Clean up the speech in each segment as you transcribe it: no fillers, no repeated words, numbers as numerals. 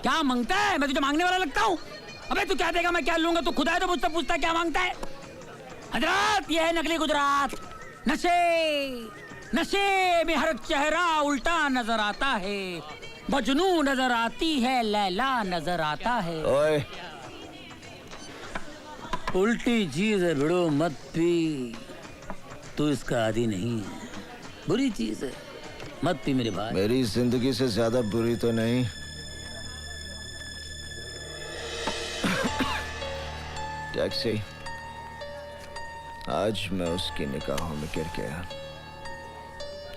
क्या मांगता है? मैं तुझे मांगने वाला लगता हूँ? अबे तू क्या देगा मैं क्या लूंगा? तू खुदा है तो मुझसे पूछता क्या मांगता है? हजरत ये है नकली गुजरात। नशे नशे में हर चेहरा उल्टा नजर आता है, मजनू नजर आती है, लैला नजर आता है। ओए उल्टी चीज है भिड़ो मत पी, तू इसका आदी नहीं है, बुरी चीज है, मत पी मेरे भाई। मेरी जिंदगी से ज्यादा बुरी तो नहीं। टैक्सी, आज मैं उसकी निगाहों में गिर गया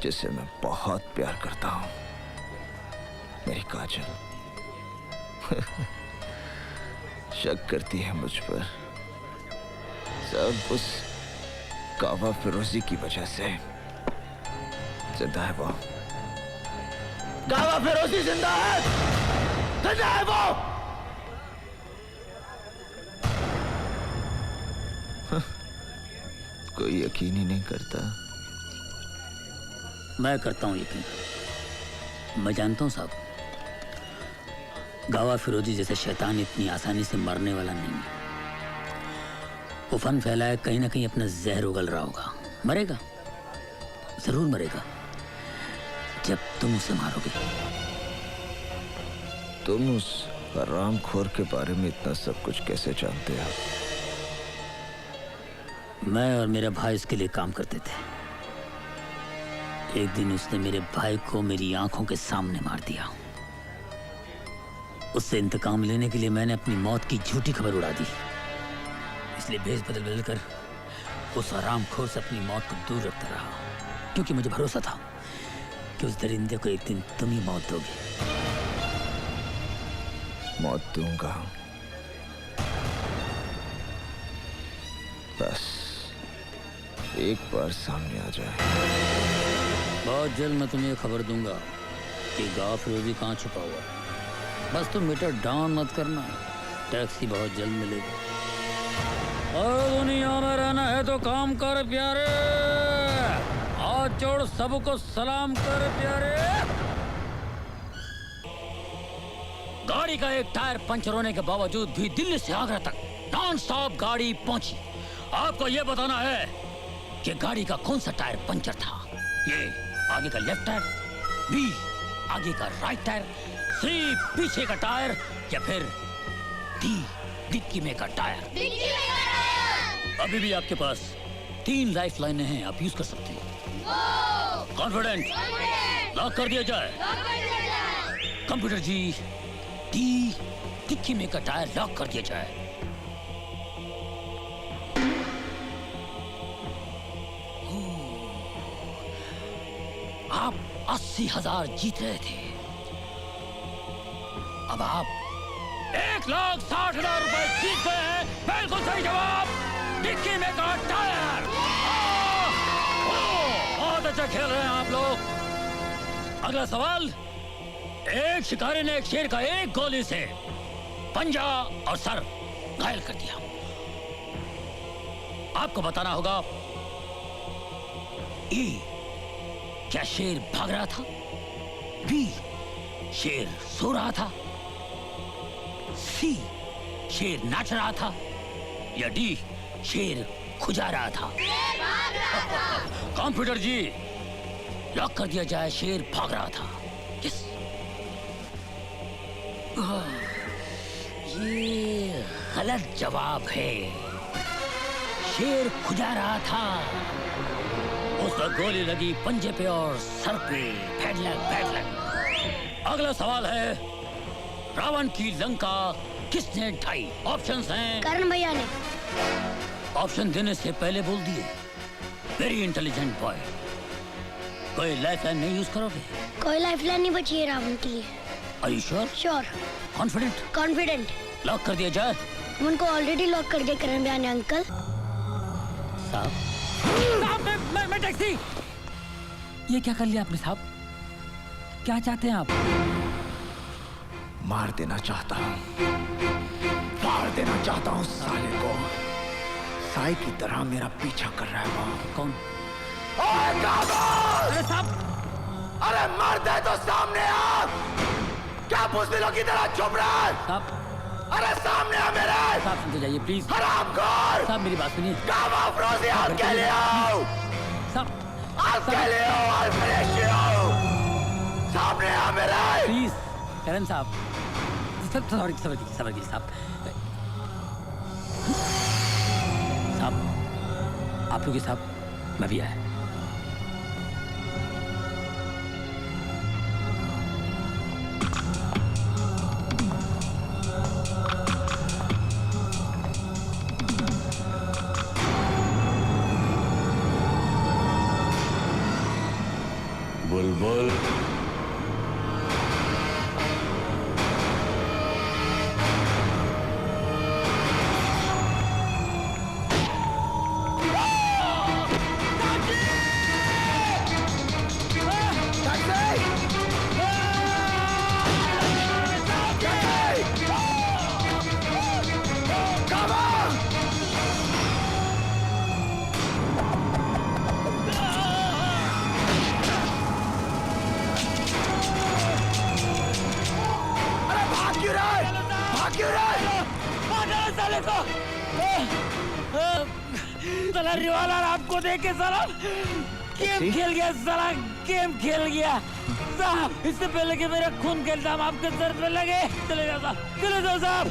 जिसे मैं बहुत प्यार करता हूं, मेरी काजल। शक करती है मुझ पर, सब उस कावा फिरोजी की वजह से। जिंदा है वो, कावा फिरोजी जिंदा है, जिंदा है वो। कोई यकीन ही नहीं करता। मैं करता हूं यकीन। मैं जानता हूं साहब, गावा फिरोजी जैसे शैतान इतनी आसानी से मरने वाला नहीं है। वो फन फैलाए कहीं ना कहीं अपना जहर उगल रहा होगा। मरेगा, जरूर मरेगा, जब तुम उसे मारोगे। तुम उस हरामखोर के बारे में इतना सब कुछ कैसे जानते हो? मैं और मेरा भाई इसके लिए काम करते थे। एक दिन उसने मेरे भाई को मेरी आंखों के सामने मार दिया। उससे इंतकाम लेने के लिए मैंने अपनी मौत की झूठी खबर उड़ा दी। इसलिए भेष बदल बदल कर उस हरामखोर से अपनी मौत को दूर रखता रहा, क्योंकि मुझे भरोसा था कि उस दरिंदे को एक दिन तुम ही मौत दोगे। मौत दूंगा, बस एक बार सामने आ जाए। बहुत जल्द मैं तुम्हें खबर दूंगा कि गावा फिरोजी कहाँ छुपा हुआ है। बस तुम मीटर डाउन मत करना, टैक्सी बहुत जल्द मिलेगी। और दुनिया में रहना है तो काम कर प्यारे, हाथ जोड़ सबको सलाम कर प्यारे। गाड़ी का एक टायर पंचर होने के बावजूद भी दिल्ली से आगरा तक नॉन स्टॉप गाड़ी पहुंची। आपको यह बताना है कि गाड़ी का कौन सा टायर पंचर था। ये आगे का लेफ्ट टायर, बी आगे का राइट टायर, सी पीछे का टायर, या फिर डी डिक्की में का टायर। अभी भी आपके पास 3 लाइफ लाइनें हैं, आप यूज कर सकते हैं। कॉन्फिडेंट, लॉक कर दिया जाए। कंप्यूटर जी, डी डिक्की में का टायर लॉक कर दिया जाए। आप 80,000 जीत रहे थे, अब आप 1,60,000 रुपए जीत गए हैं। बिल्कुल सही जवाब, डिक्की में का टायर। बहुत अच्छा खेल रहे हैं आप लोग। अगला सवाल। एक शिकारी ने एक शेर का एक गोली से पंजा और सर घायल कर दिया। आपको बताना होगा, ई क्या शेर भाग रहा था, बी शेर सो रहा था, सी शेर नाच रहा था, या डी शेर खुजा रहा था। कंप्यूटर जी, लॉक कर दिया जाए। शेर भाग रहा था। यस, ये गलत जवाब है। शेर खुजा रहा था। उसका गोली लगी पंजे पे और सर पे। Bad luck, bad luck. अगला सवाल है, रावण की लंका किसने ढाई? ऑप्शंस हैं। कर्ण भैया ने। ऑप्शन देने से पहले बोल दिए। Very intelligent boy. कोई लाइफलाइन नहीं यूज करोगे? कोई लाइफलाइन नहीं बची है रावण के लिए। Are you sure? Sure. Confident? Confident. Lock कर दिया जाए। हम उनको ऑलरेडी लॉक कर दिया करण भैया ने अंकल। साहब, मैं टैक्सी। ये क्या कर लिया आपने साहब? क्या चाहते हैं आप? मार देना चाहता हूँ, मार देना चाहता हूँ साले को। साई की तरह मेरा पीछा कर रहा है वो। कौन? ओए काबुल! अरे साहब, अरे मार दे तो सामने आ। क्या पूछते लोग इधर चुप रहा? साहब अरे सामने आ मेरे! साहब सुनते जाइए प्लीज। हरामखोर! साहब मेरी बात सुनिए। गावा फिरोजी हाथ के ले आओ! साहब हाथ के ले आओ और फ्रेश आओ! सामने आ मेरे! प्लीज करण साहब सबर कीजिए साहब। साहब आप लोग साहब मैं भी आया। बुलबुल साला रिवालर आपको देख के साला गेम खेल गया, साला गेम खेल गया साहब। इससे पहले कि मेरा खून का इल्जाम आपके सर पे लगे, चले जाओ साहब, चले जाओ साहब।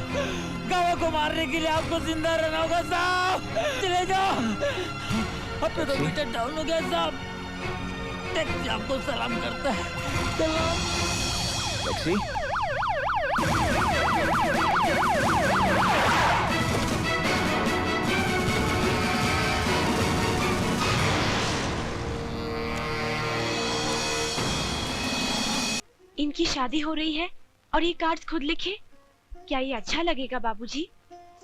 गावा को मारने के लिए आपको जिंदा रहना होगा साहब, चले जाओ। अपने तो मीटर डाउन हो गया साहब। टैक्सी आपको सलाम करता है। टैक्सी? इनकी शादी हो रही है और ये कार्ड्स खुद लिखे। क्या ये अच्छा लगेगा बाबूजी?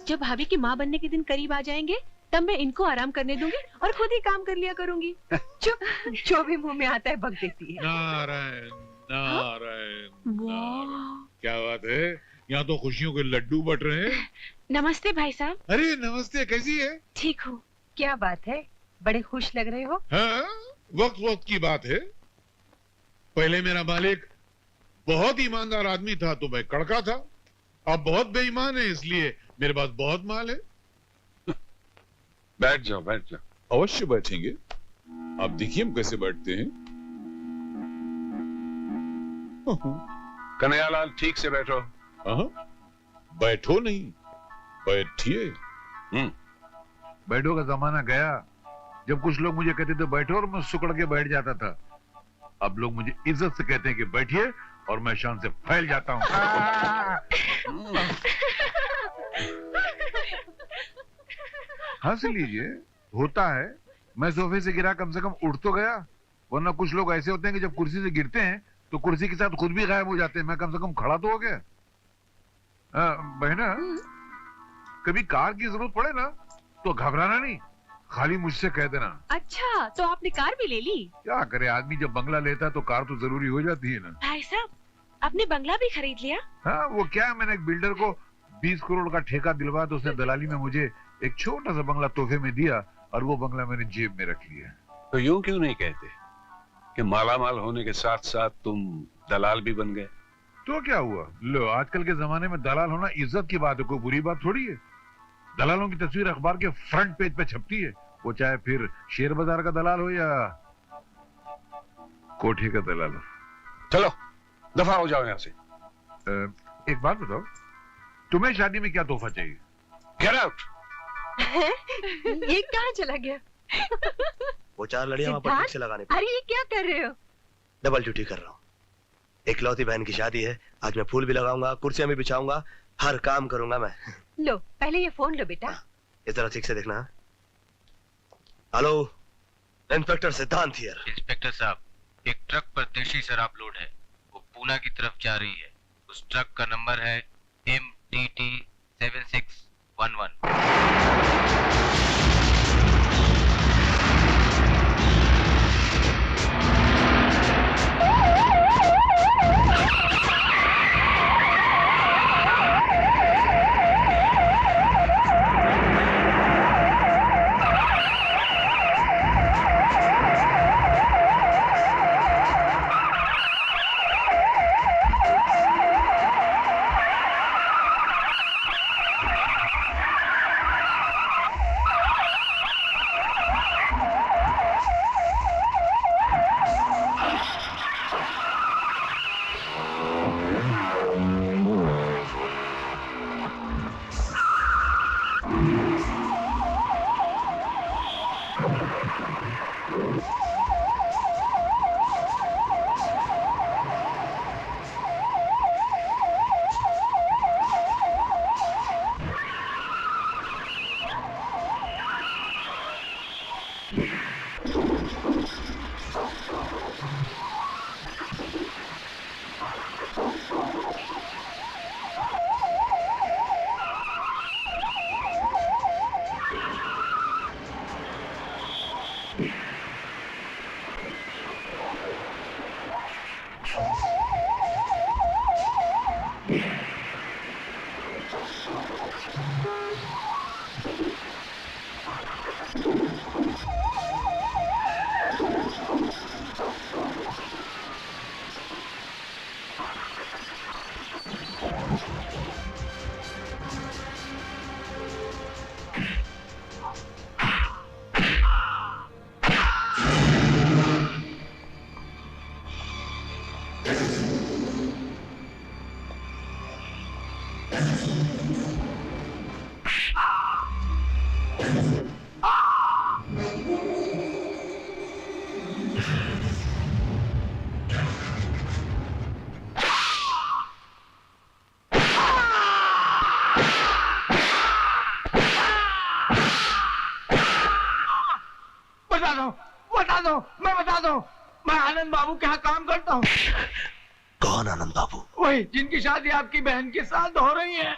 जब भाभी की माँ बनने के दिन करीब आ जाएंगे तब मैं इनको आराम करने दूंगी और खुद ही काम कर लिया करूंगी। चुप, जो भी मुंह में आता है बक देती है। नारायण नारायण नारायण। क्या बात है, यहाँ तो खुशियों के लड्डू बट रहे हैं। नमस्ते भाई साहब। अरे नमस्ते, कैसी है? ठीक हूँ। क्या बात है, बड़े खुश लग रहे हो। हाँ, वक्त वक्त की बात है। पहले मेरा मालिक बहुत ईमानदार आदमी था तो मैं कड़का था। अब बहुत बेईमान है इसलिए मेरे पास बहुत माल है। बैठ जाओ बैठ जाओ। अवश्य बैठेंगे। आप देखिए हम कैसे बैठते हैं। कन्हैयालाल ठीक से बैठो। हाँ, बैठो नहीं बैठिए। बैठो का जमाना गया जब कुछ लोग मुझे कहते थे बैठो और मैं सुकड़ के बैठ जाता था। अब लोग मुझे इज्जत से कहते हैं कि बैठिए और मैं शान से फैल जाता हूँ। हंस लीजिए, होता है। मैं सोफे से गिरा, कम से कम उठ तो गया। वरना कुछ लोग ऐसे होते हैं कि जब कुर्सी से गिरते हैं तो कुर्सी के साथ खुद भी गायब हो जाते हैं। मैं कम से कम खड़ा तो हो गया। बहना, कभी कार की जरूरत पड़े ना तो घबराना नहीं, खाली मुझसे कह देना। अच्छा, तो आपने कार भी ले ली? क्या करे आदमी, जब बंगला लेता है तो कार तो जरूरी हो जाती है ना। भाई साहब, आपने बंगला भी खरीद लिया? हाँ, वो क्या है, मैंने एक बिल्डर को 20 करोड़ का ठेका दिलवाया तो उसने दलाली में मुझे एक छोटा सा बंगला तोहफे में दिया और वो बंगला मैंने जेब में रख लिया। तो यूं क्यों नहीं कहते कि मालामाल होने के साथ साथ तुम दलाल भी बन गए? तो क्या हुआ, लो आजकल के जमाने में दलाल होना इज्जत की बात है, कोई बुरी बात थोड़ी है। दलालों की तस्वीर अखबार के फ्रंट पेज पे छपती है, वो चाहे फिर शेयर बाजार का दलाल हो या कोठे का दलाल हो। चलो दफा हो जाओ यहाँ से। एक बात बताओ, तुम्हें शादी में क्या तोहफा चाहिए? Get out. ये कहाँ चला गया? वो 4 लड़ियां वहां पर ठीक से लगाने पे। अरे ये क्या कर रहे हो? डबल ड्यूटी कर रहा हूँ। इकलौती बहन की शादी है, आज मैं फूल भी लगाऊंगा, कुर्सियां भी बिछाऊंगा, हर काम करूंगा मैं। लो पहले ये फोन लो बेटा। इस तरह ठीक से देखना। हेलो, इंस्पेक्टर सिद्धांत हियर। इंस्पेक्टर साहब, एक ट्रक पर देशी शराब लोड है, वो पूना की तरफ जा रही है। उस ट्रक का नंबर है MDT 7611। मैं बता दूं, मैं आनंद बाबू के यहाँ काम करता हूँ। कौन आनंद बाबू? वही जिनकी शादी आपकी बहन के साथ हो रही है।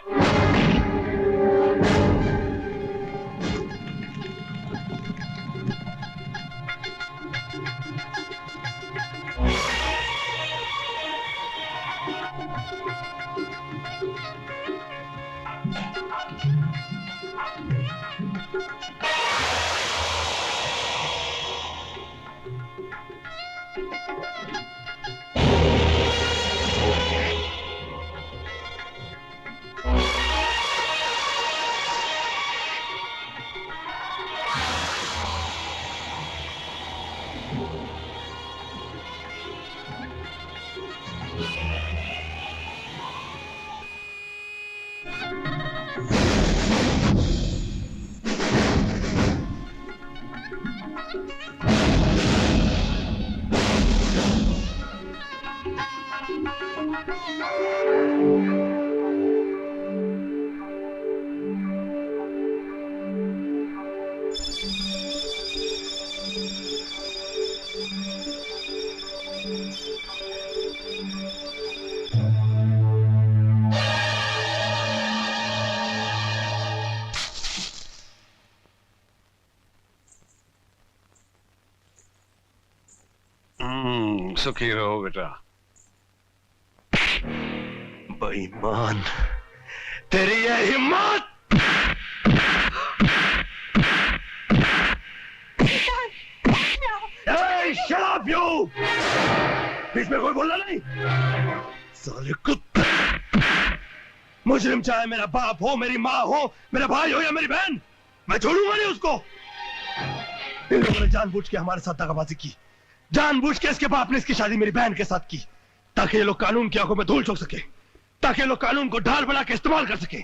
सुखी रहो बेटा। बेईमान, तेरी ये हिम्मत! Shut up, you! बीच में कोई बोलना नहीं। साले कुत्ते! मुजरिम चाहे मेरा बाप हो, मेरी माँ हो, मेरा भाई हो या मेरी बहन, मैं छोड़ूंगा नहीं उसको। इन लोगों ने जानबूझ के हमारे साथ दगाबाजी की, जानबूझ के इसके बाप ने इसकी शादी मेरी बहन के साथ की, ताकि ये लोग कानून की आंखों में धूल झोंक सके, ताकि ये लोग कानून को ढाल बना के इस्तेमाल कर सके,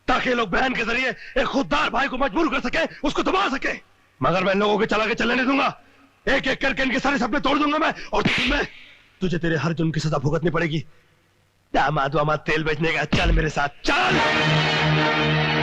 ताकि ये लोग बहन के जरिए एक खुददार भाई को मजबूर कर सके, उसको दबा सके। मगर मैं इन लोगों के चला के चलने नहीं दूंगा। एक एक करके इनके सारे सपने तोड़ दूंगा मैं। और तुझे तेरे हर जुर्म की सजा भुगतनी पड़ेगी। दामाद वामाद तेल बेचने का, चल मेरे साथ चल।